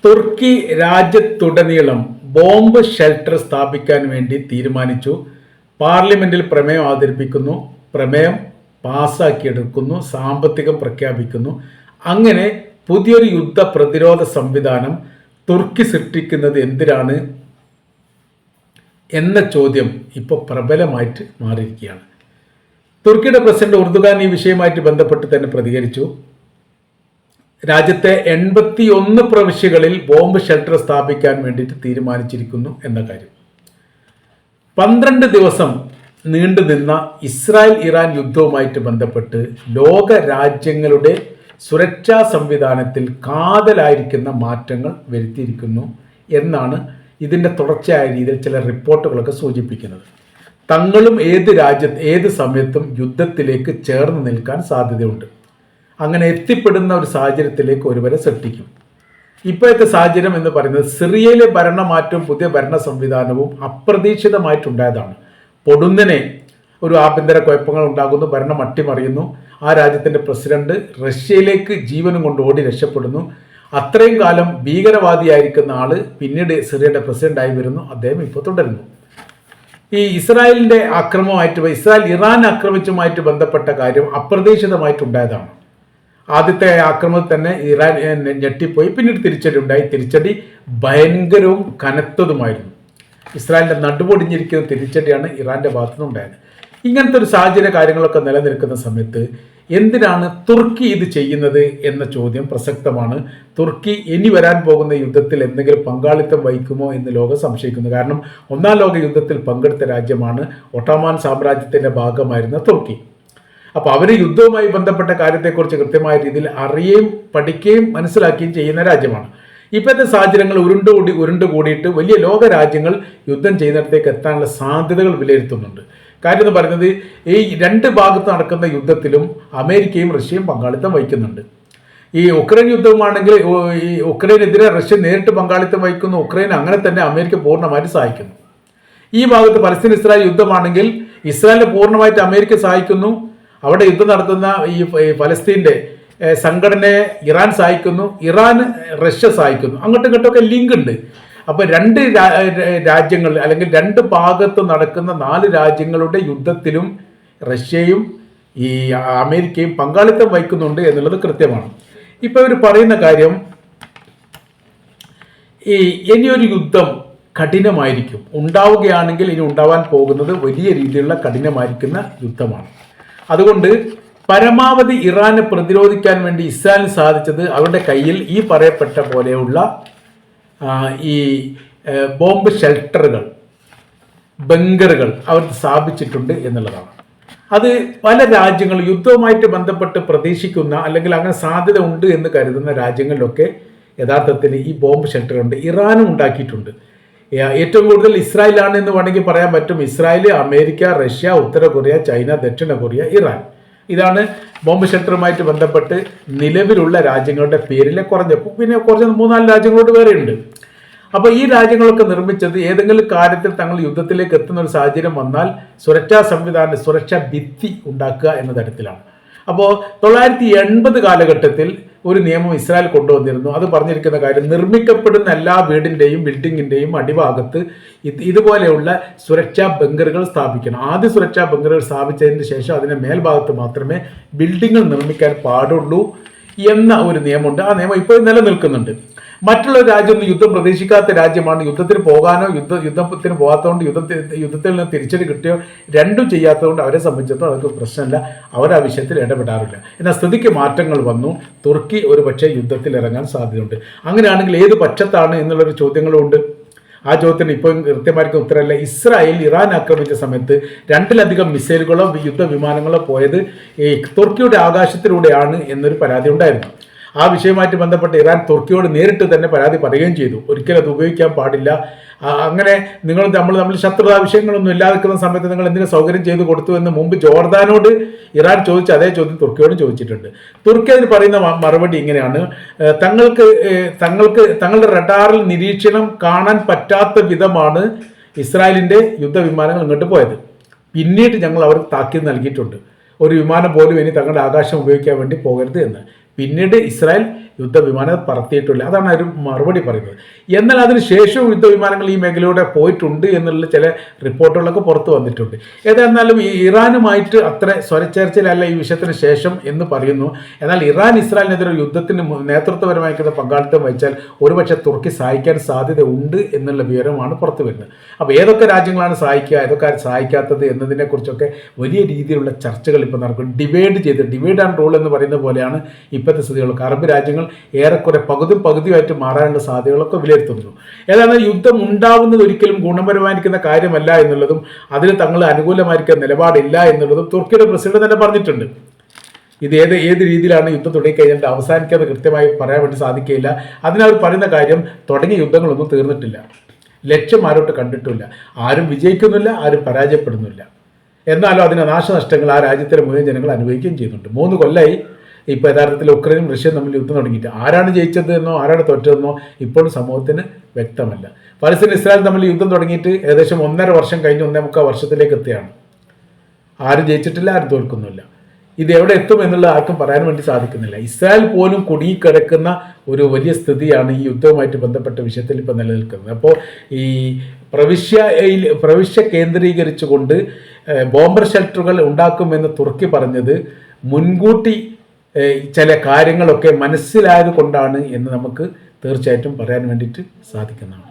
തുർക്കി രാജ്യത്തുടനീളം bomb shelter സ്ഥാപിക്കാൻ വേണ്ടി തീരുമാനിച്ചു. പാർലമെന്റിൽ പ്രമേയം അവതരിപ്പിക്കുന്നു, പ്രമേയം പാസ്സാക്കിയെടുക്കുന്നു, സാമ്പത്തികം പ്രഖ്യാപിക്കുന്നു. അങ്ങനെ പുതിയൊരു യുദ്ധ പ്രതിരോധ സംവിധാനം തുർക്കി സൃഷ്ടിക്കുന്നത് എന്തിനാണ് എന്ന ചോദ്യം ഇപ്പോൾ പ്രബലമായിട്ട് മാറിയിരിക്കുകയാണ്. തുർക്കിയുടെ പ്രസിഡന്റ് ഉർദുഗാൻ ഈ വിഷയവുമായിട്ട് ബന്ധപ്പെട്ട് തന്നെ പ്രതികരിച്ചു. രാജ്യത്തെ 81 പ്രവിശ്യകളിൽ ബോംബ് ഷെൽട്ടർ സ്ഥാപിക്കാൻ വേണ്ടിയിട്ട് തീരുമാനിച്ചിരിക്കുന്നു എന്ന കാര്യം. 12 ദിവസം നീണ്ടുനിന്ന ഇസ്രായേൽ ഇറാൻ യുദ്ധവുമായിട്ട് ബന്ധപ്പെട്ട് ലോക രാജ്യങ്ങളുടെ സുരക്ഷാ സംവിധാനത്തിൽ കാതലായിരിക്കുന്ന മാറ്റങ്ങൾ വരുത്തിയിരിക്കുന്നു എന്നാണ് ഇതിൻ്റെ തുടർച്ചയായ രീതിയിൽ ചില റിപ്പോർട്ടുകളൊക്കെ സൂചിപ്പിക്കുന്നത്. തങ്ങളും ഏത് സമയത്തും യുദ്ധത്തിലേക്ക് ചേർന്ന് നിൽക്കാൻ സാധ്യതയുണ്ട്. അങ്ങനെ എത്തിപ്പെടുന്ന ഒരു സാഹചര്യത്തിലേക്ക് ഒരുവരെ സൃഷ്ടിക്കും. ഇപ്പോഴത്തെ സാഹചര്യം എന്ന് പറയുന്നത് സിറിയയിലെ ഭരണമാറ്റവും പുതിയ ഭരണ സംവിധാനവും അപ്രതീക്ഷിതമായിട്ടുണ്ടായതാണ്. പൊടുന്നനെ ഒരു ആഭ്യന്തര കുഴപ്പങ്ങൾ ഉണ്ടാകുന്നു, ഭരണം അട്ടിമറിയുന്നു. ആ രാജ്യത്തിൻ്റെ പ്രസിഡന്റ് റഷ്യയിലേക്ക് ജീവനും കൊണ്ട് ഓടി രക്ഷപ്പെടുന്നു. അത്രയും കാലം ഭീകരവാദിയായിരിക്കുന്ന ആള് പിന്നീട് സിറിയയുടെ പ്രസിഡന്റായി വരുന്നു. അദ്ദേഹം ഇപ്പോൾ തുടരുന്നു. ഈ ഇസ്രായേലിൻ്റെ ഇസ്രായേൽ ഇറാൻ ആക്രമിച്ചുമായിട്ട് ബന്ധപ്പെട്ട കാര്യം അപ്രതീക്ഷിതമായിട്ടുണ്ടായതാണ്. ആദ്യത്തെ ആക്രമണത്തിൽ തന്നെ ഇറാൻ ഞെട്ടിപ്പോയി. പിന്നീട് തിരിച്ചടി ഉണ്ടായി. തിരിച്ചടി ഭയങ്കരവും കനത്തതുമായിരുന്നു. ഇസ്രായേലിൻ്റെ നടുപൊടിഞ്ഞിരിക്കുന്ന തിരിച്ചടിയാണ് ഇറാൻ്റെ ഭാഗത്തുനിന്നുണ്ടായത്. ഇങ്ങനത്തെ ഒരു സാഹചര്യ കാര്യങ്ങളൊക്കെ നിലനിൽക്കുന്ന സമയത്ത് എന്തിനാണ് തുർക്കി ഇത് ചെയ്യുന്നത് എന്ന ചോദ്യം പ്രസക്തമാണ്. തുർക്കി ഇനി വരാൻ പോകുന്ന യുദ്ധത്തിൽ എന്തെങ്കിലും പങ്കാളിത്തം വഹിക്കുമോ എന്ന് ലോകം സംശയിക്കുന്നു. കാരണം ഒന്നാം ലോക യുദ്ധത്തിൽ പങ്കെടുത്ത രാജ്യമാണ് ഒട്ടോമാൻ സാമ്രാജ്യത്തിൻ്റെ ഭാഗമായിരുന്ന തുർക്കി. അപ്പോൾ അവർ യുദ്ധവുമായി ബന്ധപ്പെട്ട കാര്യത്തെക്കുറിച്ച് കൃത്യമായ രീതിയിൽ അറിയുകയും പഠിക്കുകയും മനസ്സിലാക്കുകയും ചെയ്യുന്ന രാജ്യമാണ്. ഇപ്പോഴത്തെ സാഹചര്യങ്ങൾ ഉരുണ്ടുകൂടിയിട്ട് വലിയ ലോക രാജ്യങ്ങൾ യുദ്ധം ചെയ്യുന്നിടത്തേക്ക് എത്താനുള്ള സാധ്യതകൾ വിലയിരുത്തുന്നുണ്ട്. കാര്യം എന്ന് പറയുന്നത് ഈ രണ്ട് ഭാഗത്ത് നടക്കുന്ന യുദ്ധത്തിലും അമേരിക്കയും റഷ്യയും പങ്കാളിത്തം വഹിക്കുന്നുണ്ട്. ഈ ഉക്രൈൻ യുദ്ധമാണെങ്കിൽ ഈ ഉക്രൈനെതിരെ റഷ്യ നേരിട്ട് പങ്കാളിത്തം വഹിക്കുന്നു. ഉക്രൈൻ അങ്ങനെ തന്നെ അമേരിക്ക പൂർണ്ണമായിട്ട് സഹായിക്കുന്നു. ഈ ഭാഗത്ത് പലസ്തീൻ ഇസ്രായേൽ യുദ്ധമാണെങ്കിൽ ഇസ്രായേലിനെ പൂർണ്ണമായിട്ട് അമേരിക്ക സഹായിക്കുന്നു. അവിടെ യുദ്ധം നടത്തുന്ന ഈ ഫലസ്തീൻ്റെ സംഘടനയെ ഇറാൻ സഹായിക്കുന്നു, ഇറാൻ റഷ്യ സഹായിക്കുന്നു. അങ്ങോട്ടും ഇങ്ങോട്ടൊക്കെ ലിങ്ക് ഉണ്ട്. അപ്പോൾ രണ്ട് രാജ്യങ്ങൾ അല്ലെങ്കിൽ രണ്ട് ഭാഗത്ത് നടക്കുന്ന 4 രാജ്യങ്ങളുടെ യുദ്ധത്തിലും റഷ്യയും ഈ അമേരിക്കയും പങ്കാളിത്തം വഹിക്കുന്നുണ്ട് എന്നുള്ളത് കൃത്യമാണ്. ഇപ്പോൾ ഇവർ പറയുന്ന കാര്യം ഇനിയൊരു യുദ്ധം കഠിനമായിരിക്കും. ഉണ്ടാവുകയാണെങ്കിൽ ഇനി ഉണ്ടാവാൻ പോകുന്നത് വലിയ രീതിയിലുള്ള കഠിനമായിരിക്കുന്ന യുദ്ധമാണ്. അതുകൊണ്ട് പരമാവധി ഇറാനെ പ്രതിരോധിക്കാൻ വേണ്ടി ഇസ്രായേലിന് സാധിച്ചത് അവരുടെ കയ്യിൽ ഈ പറയപ്പെട്ട പോലെയുള്ള ഈ ബോംബ് ഷെൽട്ടറുകൾ, ബങ്കറുകൾ അവർ സ്ഥാപിച്ചിട്ടുണ്ട് എന്നുള്ളതാണ്. അത് പല രാജ്യങ്ങളും യുദ്ധവുമായിട്ട് ബന്ധപ്പെട്ട് പ്രതീക്ഷിക്കുന്ന അല്ലെങ്കിൽ അങ്ങനെ സാധ്യത ഉണ്ട് എന്ന് കരുതുന്ന രാജ്യങ്ങളിലൊക്കെ യഥാർത്ഥത്തിൽ ഈ ബോംബ് ഷെൽട്ടറുണ്ട്. ഇറാനും ഉണ്ടാക്കിയിട്ടുണ്ട്. ഏറ്റവും കൂടുതൽ ഇസ്രായേലാണ് എന്ന് വേണമെങ്കിൽ പറയാൻ പറ്റും. ഇസ്രായേൽ, അമേരിക്ക, റഷ്യ, ഉത്തര കൊറിയ, ചൈന, ദക്ഷിണ കൊറിയ, ഇറാൻ. ഇതാണ് ബോംബ് ഷെൽട്ടറുമായിട്ട് ബന്ധപ്പെട്ട് നിലവിലുള്ള രാജ്യങ്ങളുടെ പേരിലെ പിന്നെ കുറച്ച് 3-4 രാജ്യങ്ങളോട് വേറെയുണ്ട്. അപ്പോൾ ഈ രാജ്യങ്ങളൊക്കെ നിർമ്മിച്ചത് ഏതെങ്കിലും കാര്യത്തിൽ തങ്ങൾ യുദ്ധത്തിലേക്ക് എത്തുന്ന ഒരു സാഹചര്യം വന്നാൽ സുരക്ഷാ ഭിത്തി ഉണ്ടാക്കുക എന്ന തരത്തിലാണ്. അപ്പോൾ 980 കാലഘട്ടത്തിൽ ഒരു നിയമം ഇസ്രായേൽ കൊണ്ടുവന്നിരുന്നു. അത് പറഞ്ഞിരിക്കുന്ന കാര്യം നിർമ്മിക്കപ്പെടുന്ന എല്ലാ വീടിൻ്റെയും ബിൽഡിങ്ങിൻ്റെയും അടിഭാഗത്ത് ഇതുപോലെയുള്ള സുരക്ഷാ ബങ്കറുകൾ സ്ഥാപിക്കണം. ആദ്യ സുരക്ഷാ ബങ്കറുകൾ സ്ഥാപിച്ചതിന് ശേഷം അതിൻ്റെ മേൽഭാഗത്ത് മാത്രമേ ബിൽഡിങ്ങുകൾ നിർമ്മിക്കാൻ പാടുള്ളൂ എന്ന ഒരു നിയമമുണ്ട്. ആ നിയമം ഇപ്പോൾ നിലനിൽക്കുന്നുണ്ട്. മറ്റുള്ള രാജ്യമൊന്നും യുദ്ധം പ്രതീക്ഷിക്കാത്ത രാജ്യമാണ്. യുദ്ധത്തിന് പോകാനോ യുദ്ധത്തിന് പോകാത്തതുകൊണ്ട് യുദ്ധത്തിൽ നിന്ന് തിരിച്ചടി കിട്ടിയോ രണ്ടും ചെയ്യാത്തതുകൊണ്ട് അവരെ സംബന്ധിച്ചിടത്തോളം അവർക്ക് പ്രശ്നമില്ല. അവർ ആ വിഷയത്തിൽ ഇടപെടാറില്ല. എന്നാൽ സ്ഥിതിക്ക് മാറ്റങ്ങൾ വന്നു. തുർക്കി ഒരു പക്ഷേ യുദ്ധത്തിൽ ഇറങ്ങാൻ സാധ്യതയുണ്ട്. അങ്ങനെയാണെങ്കിൽ ഏത് പക്ഷത്താണ് എന്നുള്ളൊരു ചോദ്യങ്ങളും ഉണ്ട്. ആ ചോദ്യത്തിന് ഇപ്പോൾ കൃത്യമായിരിക്കും ഉത്തരമല്ല. ഇസ്രായേൽ ഇറാൻ ആക്രമിച്ച സമയത്ത് 2-ലധികം മിസൈലുകളോ യുദ്ധവിമാനങ്ങളോ പോയത് ഈ തുർക്കിയുടെ ആകാശത്തിലൂടെയാണ് എന്നൊരു പരാതി ഉണ്ടായിരുന്നു. ആ വിഷയവുമായിട്ട് ബന്ധപ്പെട്ട് ഇറാൻ തുർക്കിയോട് നേരിട്ട് തന്നെ പരാതി പറയുകയും ചെയ്തു. ഒരിക്കലും അത് ഉപയോഗിക്കാൻ പാടില്ല. അങ്ങനെ നമ്മൾ ശത്രുതാ വിഷയങ്ങളൊന്നും ഇല്ലാതിരിക്കുന്ന സമയത്ത് നിങ്ങൾ എന്തിനു സൗകര്യം ചെയ്തു കൊടുത്തു എന്ന് മുമ്പ് ജോർദാനോട് ഇറാൻ ചോദിച്ച അതേ ചോദ്യം തുർക്കിയോടും ചോദിച്ചിട്ടുണ്ട്. തുർക്കി അതിന് പറയുന്ന മറുപടി ഇങ്ങനെയാണ്: തങ്ങളുടെ റഡാറിൽ നിരീക്ഷണം കാണാൻ പറ്റാത്ത വിധമാണ് ഇസ്രായേലിൻ്റെ യുദ്ധവിമാനങ്ങൾ ഇങ്ങോട്ട് പോയത്. പിന്നീട് ഞങ്ങൾ അവർക്ക് താക്കീത് നൽകിയിട്ടുണ്ട്, ഒരു വിമാനം പോലും ഇനി തങ്ങളുടെ ആകാശം ഉപയോഗിക്കാൻ വേണ്ടി പോകരുത് എന്ന്. പിന്നീട് ഇസ്രായേൽ യുദ്ധവിമാനം പറത്തിയിട്ടില്ല. അതാണ് ഒരു മറുപടി പറയുന്നത്. എന്നാൽ അതിന് ശേഷവും യുദ്ധവിമാനങ്ങൾ ഈ മേഖലയിലൂടെ പോയിട്ടുണ്ട് എന്നുള്ള ചില റിപ്പോർട്ടുകളൊക്കെ പുറത്തു വന്നിട്ടുണ്ട്. ഏതായിരുന്നാലും ഈ ഇറാനുമായിട്ട് അത്ര സ്വരച്ചേർച്ചയിലല്ല ഈ വിഷയത്തിന് ശേഷം എന്ന് പറയുന്നു. എന്നാൽ ഇറാൻ ഇസ്രായേലിനെതിരെ യുദ്ധത്തിന് നേതൃത്വപരമായിരിക്കുന്ന പങ്കാളിത്തം വഹിച്ചാൽ ഒരുപക്ഷെ തുർക്കി സഹായിക്കാൻ സാധ്യത ഉണ്ട് എന്നുള്ള വിവരമാണ് പുറത്തു വരുന്നത്. അപ്പോൾ ഏതൊക്കെ രാജ്യങ്ങളാണ് സഹായിക്കുക, ഏതൊക്കെ സഹായിക്കാത്തത് എന്നതിനെക്കുറിച്ചൊക്കെ വലിയ രീതിയിലുള്ള ചർച്ചകൾ ഇപ്പോൾ നടക്കും. ഡിവൈഡ് ആൻഡ് റൂൾ എന്ന് പറയുന്ന പോലെയാണ് ഇപ്പോഴത്തെ സ്ഥിതികളൊക്കെ. അറബ് രാജ്യങ്ങൾ ഏറെക്കുറെ പകുതിയുമായിട്ട് മാറാനുള്ള സാധ്യതകളൊക്കെ വിലയിരുത്തുന്നു. ഏതാണ് യുദ്ധം ഉണ്ടാവുന്നത് ഒരിക്കലും ഗുണപരമായിരിക്കുന്ന കാര്യമല്ല എന്നുള്ളതും അതിന് തങ്ങൾ അനുകൂലമായിരിക്കുന്ന നിലപാടില്ല എന്നുള്ളതും തുർക്കിയുടെ പ്രസിഡന്റ് തന്നെ പറഞ്ഞിട്ടുണ്ട്. ഇത് ഏത് രീതിയിലാണ് യുദ്ധം തുടങ്ങിക്കഴിഞ്ഞാൽ അവസാനിക്കാതെ കൃത്യമായി പറയാൻ വേണ്ടി സാധിക്കില്ല. അതിനവർ പറയുന്ന കാര്യം തുടങ്ങിയ യുദ്ധങ്ങളൊന്നും തീർന്നിട്ടില്ല, ലക്ഷ്യം ആരോട്ട് കണ്ടിട്ടില്ല, ആരും വിജയിക്കുന്നില്ല, ആരും പരാജയപ്പെടുന്നില്ല. എന്നാലും അതിന് നാശനഷ്ടങ്ങൾ ആ രാജ്യത്തിലെ മുഴുവൻ ജനങ്ങൾ അനുഭവിക്കുകയും ചെയ്യുന്നുണ്ട്. 3 കൊല്ലമായി ഇപ്പോൾ യഥാർത്ഥത്തിൽ ഉക്രൈനും റഷ്യയും തമ്മിൽ യുദ്ധം തുടങ്ങിയിട്ട് ആരാണ് ജയിച്ചത് എന്നോ ആരാണ് തോറ്റതെന്നോ ഇപ്പോഴും സമൂഹത്തിന് വ്യക്തമല്ല. പലസ്തീൻ ഇസ്രായേൽ തമ്മിൽ യുദ്ധം തുടങ്ങിയിട്ട് ഏകദേശം 1.5 വർഷം കഴിഞ്ഞ് 1.25 വർഷത്തിലേക്ക് എത്തുകയാണ്. ആരും ജയിച്ചിട്ടില്ല, ആരും തോൽക്കുന്നില്ല. ഇത് എവിടെ എത്തും എന്നുള്ള ആർക്കും പറയാൻ വേണ്ടി സാധിക്കുന്നില്ല. ഇസ്രായേൽ പോലും കുടുങ്ങിക്കിടക്കുന്ന ഒരു വലിയ സ്ഥിതിയാണ് ഈ യുദ്ധവുമായിട്ട് ബന്ധപ്പെട്ട വിഷയത്തിൽ ഇപ്പോൾ നിലനിൽക്കുന്നത്. അപ്പോൾ ഈ പ്രവിശ്യ കേന്ദ്രീകരിച്ചുകൊണ്ട് ബോംബർ ഷെൽട്ടറുകൾ ഉണ്ടാക്കുമെന്ന് തുർക്കി പറഞ്ഞത് മുൻകൂട്ടി ചില കാര്യങ്ങളൊക്കെ മനസ്സിലായത് കൊണ്ടാണ് എന്ന് നമുക്ക് തീർച്ചയായിട്ടും പറയാൻ വേണ്ടിയിട്ട് സാധിക്കുന്നതാണ്.